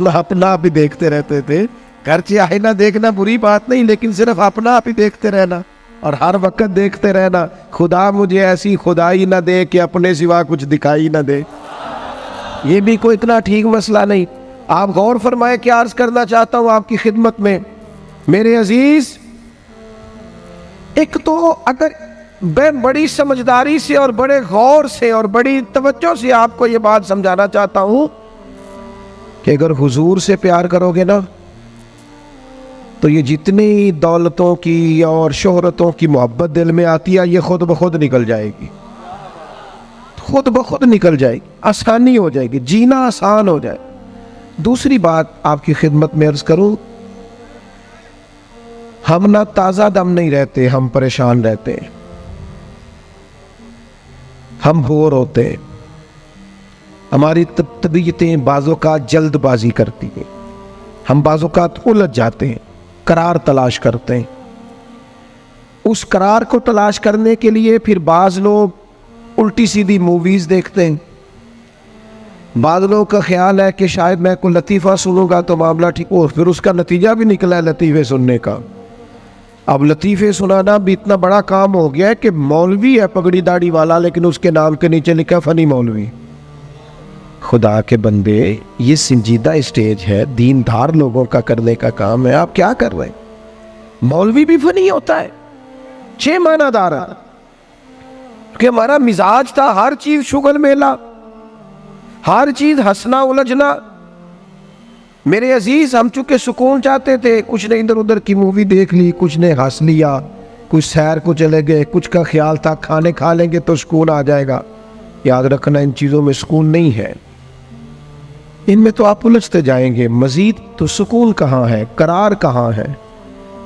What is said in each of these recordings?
वरना अपना आप ही देखते रहते थे। घर चाहे ना देखना बुरी बात नहीं, लेकिन सिर्फ अपना आप ही देखते रहना और हर वक्त देखते रहना, खुदा मुझे ऐसी खुदाई ना दे कि अपने सिवा कुछ दिखाई ना दे। ये भी कोई इतना ठीक मसला नहीं। आप गौर फरमाए, क्या अर्ज करना चाहता हूं आपकी खिदमत में मेरे अजीज। एक तो अगर मैं बड़ी समझदारी से और बड़े गौर से और बड़ी तवज्जो से आपको ये बात समझाना चाहता हूं कि अगर हुजूर से प्यार करोगे ना, तो ये जितनी दौलतों की और शोहरतों की मोहब्बत दिल में आती है, ये खुद ब खुद निकल जाएगी, खुद ब खुद निकल जाएगी, आसानी हो जाएगी, जीना आसान हो जाए। दूसरी बात आपकी खिदमत में अर्ज करूं, हम ना ताज़ा दम नहीं रहते, हम परेशान रहते हैं, हम बोर होते हैं, हमारी तबीयतें बाज़ोकात जल्दबाजी करती हैं, हम बाज़ोकात उलझ जाते हैं, करार तलाश करते हैं। उस करार को तलाश करने के लिए फिर बाज़ लोग उल्टी सीधी मूवीज़ देखते हैं। बाज़ लोगों का ख्याल है कि शायद मैं कोई लतीफ़ा सुनूंगा तो मामला ठीक हो, फिर उसका नतीजा भी निकला है लतीफ़े सुनने का। अब लतीफ़े सुनाना भी इतना बड़ा काम हो गया है कि मौलवी है पगड़ी दाढ़ी वाला, लेकिन उसके नाम के नीचे लिखा फ़नी मौलवी। खुदा के बंदे, ये संजीदा स्टेज है, दीनदार लोगों का करने का काम है, आप क्या कर रहे हैं? मौलवी भी फनी होता है, 6 मानादार है कि हमारा मिजाज था हर चीज शुगल मेला, हर चीज हंसना उलझना। मेरे अजीज, हम चूंकि सुकून चाहते थे, कुछ ने इधर उधर की मूवी देख ली, कुछ ने हंस लिया, कुछ सैर को चले गए, कुछ का ख्याल था खाने खा लेंगे तो सुकून आ जाएगा। याद रखना, इन चीज़ों में सुकून नहीं है, इनमें तो आप उलझते जाएंगे। मजीद तो सुकून कहाँ है, करार कहाँ है?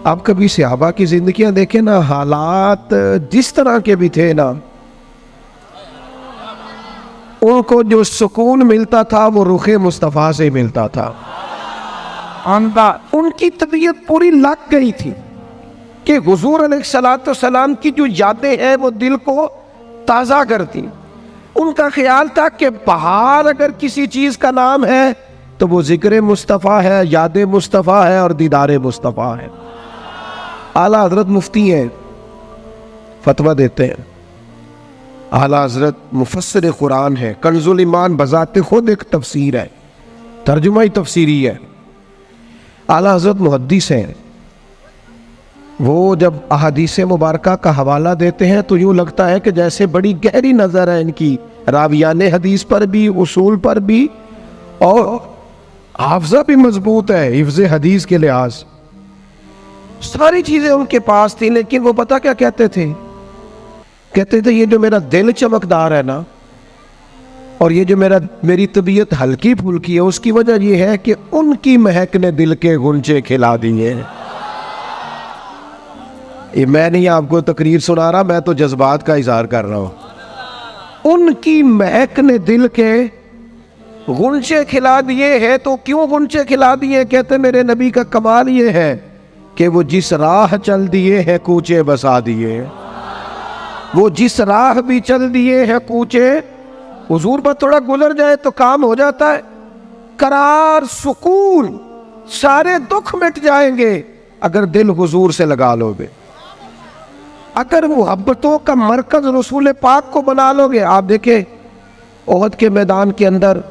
आप कभी सहाबा की जिंदगियां देखें ना, हालात जिस तरह के भी थे ना, उनको जो सुकून मिलता था वो रुखे मुस्तफ़ा से मिलता था। उनकी तबीयत पूरी लग गई थी कि हुजूर अलैहिस्सलाम की जो यादें हैं वो दिल को ताज़ा करती। उनका ख्याल था कि बाहर अगर किसी चीज़ का नाम है तो वो जिक्र मुस्तफ़ा है, याद मुस्तफ़ा है और दीदार मुस्तफ़ा है। आला हजरत मुफ्ती हैं, फतवा देते हैं। आला हजरत मुफस्सिर कुरान है, कंजुल ईमान बजाते खुद एक तफसीर है, तर्जुमा ही तफसीरी है। आला हजरत मुहद्दिस हैं, वो जब अहादीस मुबारका का हवाला देते हैं तो यूँ लगता है कि जैसे बड़ी गहरी नज़र है इनकी, रावियाने हदीस पर भी, उसूल पर भी, और हाफजा भी मजबूत है हिफ्ज़े हदीस के लिहाज। सारी चीज़ें उनके पास थी, लेकिन वो पता क्या कहते थे? कहते थे ये जो मेरा दिल चमकदार है ना, और ये जो मेरी तबीयत हल्की फुल्की है, उसकी वजह ये है कि उनकी महक ने दिल के गुंचे खिला दिए। ये मैं नहीं आपको तकरीर सुना रहा, मैं तो जज्बात का इजहार कर रहा हूं। उनकी महक ने दिल के गुंचे खिला दिए हैं। तो क्यों गुंचे खिला दिए? कहते मेरे नबी का कमाल ये है कि वो जिस राह चल दिए हैं कूचे बसा दिए। वो जिस राह भी चल दिए हैं कूचे, हुजूर पर थोड़ा गुजर जाए तो काम हो जाता है। करार, सुकून, सारे दुख मिट जाएंगे अगर दिल हुजूर से लगा लोगे। अगर मुहब्बतों का मरकज रसूल पाक को बना लोगे। आप देखें ओहद के मैदान के अंदर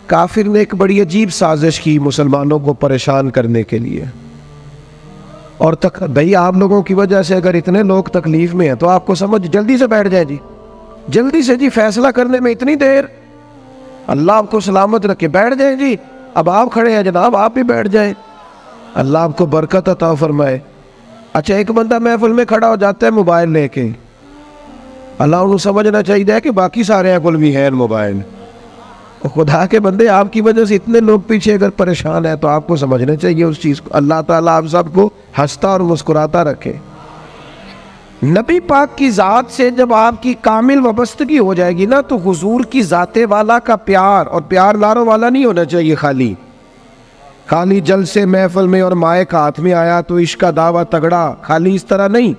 काफिर ने एक बड़ी अजीब साजिश की मुसलमानों को परेशान करने के लिए। और तक भाई आप लोगों की वजह से अगर इतने लोग तकलीफ में हैं तो आपको समझ जल्दी से बैठ जाए जी, जल्दी से जी, फैसला करने में इतनी देर, अल्लाह आपको सलामत रखे, बैठ जाए जी। अब आप खड़े हैं जनाब, आप भी बैठ जाए, अल्लाह आपको बरकत अता फरमाए। अच्छा, एक बंदा महफिल में खड़ा हो जाता है मोबाइल लेके, अल्लाह उन्हें समझना चाहिए कि बाकी सारे कुल भी है मोबाइल। खुदा के बंदे, आपकी वजह से इतने लोग पीछे अगर परेशान है तो आपको समझना चाहिए उस चीज़ को। अल्लाह ताला आप सबको हंसता और मुस्कुराता रखे। नबी पाक की ज़ात से जब आपकी कामिल वाबस्तगी हो जाएगी ना, तो हुजूर की ज़ाते वाला का प्यार, और प्यार लारों वाला नहीं होना चाहिए, खाली जल से महफिल में और माए का हाथ में आया तो इश्क का दावा तगड़ा, खाली इस तरह नहीं।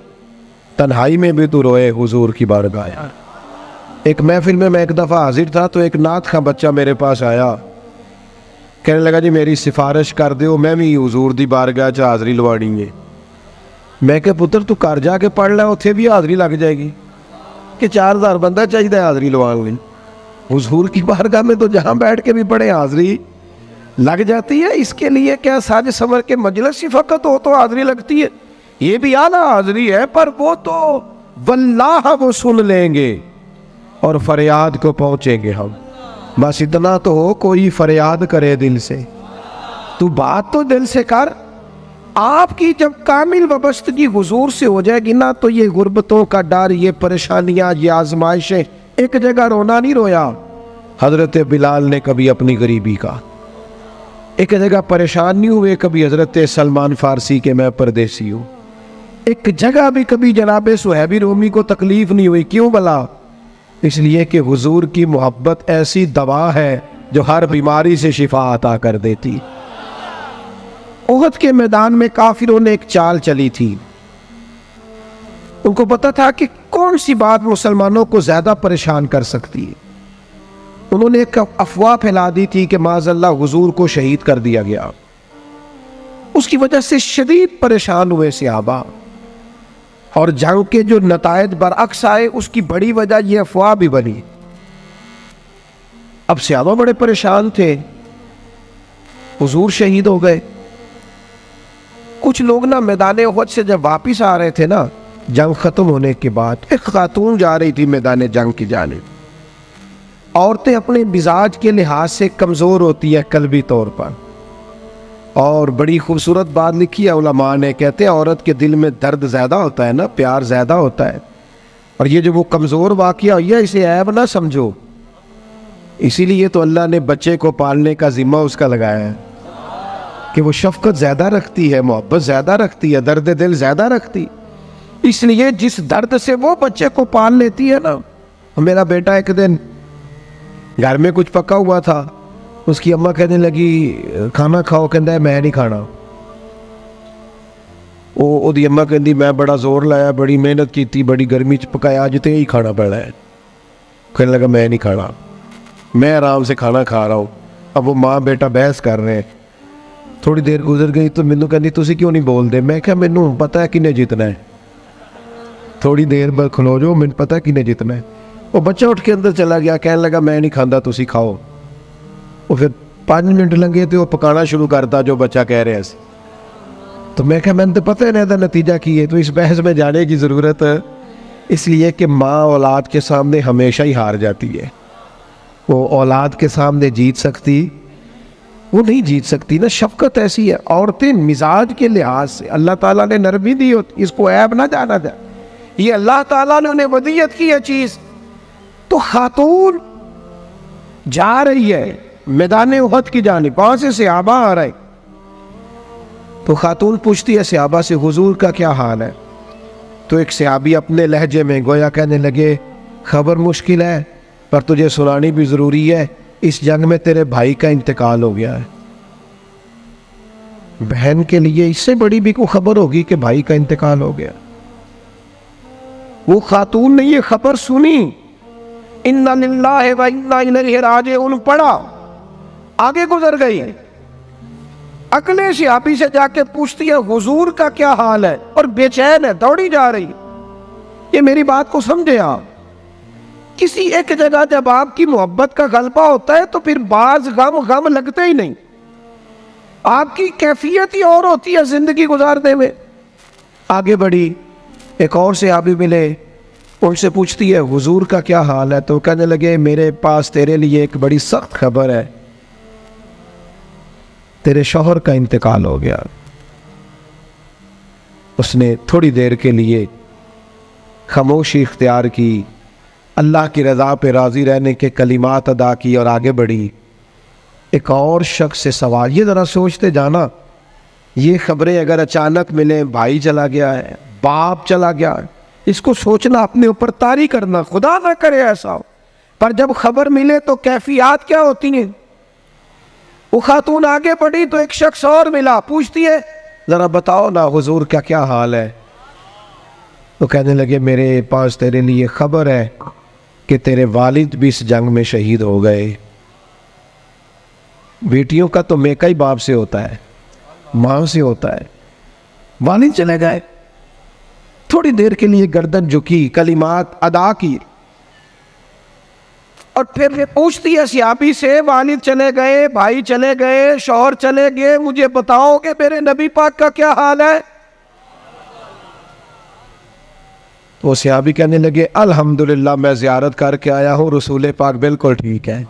तन्हाई में भी तू रोए हुजूर की बारगाह। एक महफिल में मैं एक दफ़ा हाजिर था तो एक नात का बच्चा मेरे पास आया, कहने लगा जी मेरी सिफारिश कर दो, मैं भी हजूर दी बारगाह च हाज़री लवानी है। मैं क्या पुत्र तू घर जाके पढ़ लै, उत्थे भी हाज़री लग जाएगी कि 4000 बंदा चाहिए हाज़री लवाने लई। हुजूर की बारगाह में तो जहाँ बैठ के भी पढ़े हाज़री लग जाती है। इसके लिए क्या साज संवर के मजलिस ही फ़कत हो तो हाज़री लगती है? ये भी आला हाज़री है, पर वो तो वल्लाह वो सुन लेंगे और फरियाद को पहुँचेंगे हम। बस इतना तो हो, कोई फरियाद करे दिल से, तू बात तो दिल से कर। आपकी जब कामिल वाबस्तगी हुजूर से हो जाएगी ना, तो ये गुर्बतों का डर, ये परेशानियां, ये आजमाइशें, एक जगह रोना नहीं रोया हजरत बिलाल ने कभी अपनी गरीबी का, एक जगह परेशान नहीं हुए कभी हजरत सलमान फारसी के मैं परदेसी हूँ, एक जगह भी कभी जनाब सुहैबी रूमी को तकलीफ नहीं हुई। क्यों भला? इसलिए कि हुजूर की मोहब्बत ऐसी दवा है जो हर बीमारी से शिफा अता कर देती। ओहद के मैदान में काफिरों ने एक चाल चली थी। उनको पता था कि कौन सी बात मुसलमानों को ज्यादा परेशान कर सकती है। उन्होंने एक अफवाह फैला दी थी कि माज़अल्लाह हुजूर को शहीद कर दिया गया। उसकी वजह से शदीद परेशान हुए सहाबा, और जंग के जो नतायज बरअक्स आए उसकी बड़ी वजह यह अफवाह भी बनी। अब सहाबा बड़े परेशान थे, हुजूर शहीद हो गए। कुछ लोग ना मैदान उहद से जब वापिस आ रहे थे ना, जंग खत्म होने के बाद, एक खातून जा रही थी मैदान जंग की जानिब। औरतें अपने मिजाज के लिहाज से कमज़ोर होती है कल्बी तौर पर, और बड़ी खूबसूरत बात लिखी है उलमा ने, कहते हैं औरत के दिल में दर्द ज़्यादा होता है ना, प्यार ज़्यादा होता है, और ये जो वो कमज़ोर वाक़या हुई है इसे ऐब ना समझो। इसीलिए तो अल्लाह ने बच्चे को पालने का ज़िम्मा उसका लगाया है कि वो शफ़क़त ज़्यादा रखती है, मोहब्बत ज़्यादा रखती है, दर्द दिल ज़्यादा रखती। इसलिए जिस दर्द से वो बच्चे को पाल लेती है ना। मेरा बेटा एक दिन घर में कुछ पका हुआ था, उसकी अम्मा कहने लगी खाना खाओ, कहता है मैं नहीं खाना। ओदी अम्मा कहती मैं बड़ा जोर लाया, बड़ी मेहनत की थी, बड़ी गर्मी च पकाया, अज तो यही खाना पड़ा है। कहने लगा मैं नहीं खाना, मैं आराम से खाना खा रहा हूँ। अब वो माँ बेटा बहस कर रहे हैं। थोड़ी देर गुजर गई तो मैनू कहती तुसी क्यों नहीं बोलते? मैं क्या मैनू पता है किन्ने जितना है, थोड़ी देर बाद खलो जाओ, मैनू पता है किन्ने जितना है। वो बच्चा उठ के अंदर चला गया, कहने लगा मैं नहीं खाता, तुसी खाओ। वो फिर 5 मिनट लगे तो वो पकाना शुरू करता जो बच्चा कह रहे थे। तो मैं क्या मैंने तो पता है ना नतीजा की है, तो इस बहस में जाने की ज़रूरत है। इसलिए कि माँ औलाद के सामने हमेशा ही हार जाती है। वो औलाद के सामने जीत सकती, वो नहीं जीत सकती ना। शफकत ऐसी है। औरतें मिजाज के लिहाज से अल्लाह ताला ने नरमी दी होती, इसको ऐब ना जाना जाए, ये अल्लाह ताला ने उन्हें वदीयत की है चीज़। तो खातून जा रही है मैदान उहद की जानिब, वहां से सहाबा आ रहे। तो खातून पूछती है सहाबा से हुजूर का क्या हाल है? तो एक सहाबी अपने लहजे में गोया कहने लगे खबर मुश्किल है, पर तुझे सुनानी भी ज़रूरी है। इस जंग में तेरे भाई का इंतकाल हो गया है। बहन के लिए इससे बड़ी भी कोई खबर होगी कि भाई का इंतकाल हो गया? वो खातून ने ये खबर सुनी, इन्ना लिल्लाहि व इन्ना इलैहि राजिऊन पढ़ा, आगे गुजर गई। अगले सहाबी से जाके पूछती है हुजूर का क्या हाल है, और बेचैन है, दौड़ी जा रही। ये मेरी बात को समझे आप। किसी एक जगह जब आपकी मोहब्बत का गलबा होता है तो फिर बाज गम लगते ही नहीं। आपकी कैफियत ही और होती है जिंदगी गुजारने में। आगे बढ़ी, एक और सहाबी मिले, उनसे पूछती है हुजूर का क्या हाल है? तो कहने लगे मेरे पास तेरे लिए एक बड़ी सख्त खबर है, तेरे शौहर का इंतकाल हो गया। उसने थोड़ी देर के लिए खामोशी इख्तियार की, अल्लाह की रज़ा पे राज़ी रहने के कलिमात अदा की और आगे बढ़ी। एक और शख्स से सवाल, ये ज़रा सोचते जाना, ये खबरें अगर अचानक मिले, भाई चला गया है, बाप चला गया है, इसको सोचना, अपने ऊपर तारी करना, खुदा ना करे ऐसा हो। पर जब खबर मिले तो कैफियत क्या होती है। वो खातून आगे बढ़ी तो एक शख्स और मिला, पूछती है ज़रा बताओ ना हुजूर का क्या हाल है? तो कहने लगे मेरे पास तेरे लिए खबर है कि तेरे वालिद भी इस जंग में शहीद हो गए। बेटियों का तो मेका ही बाप से होता है, माँ से होता है। वालिद चले गए, थोड़ी देर के लिए गर्दन झुकी, कलिमात अदा की, और फिर पूछती है सियाबी से, वालिद चले गए, भाई चले गए, शौहर चले गए, मुझे बताओ कि मेरे नबी पाक का क्या हाल है। तो सियाबी कहने लगे, अल्हम्दुलिल्लाह मैं ज़ियारत करके आया हूँ, रसूल पाक बिल्कुल ठीक है।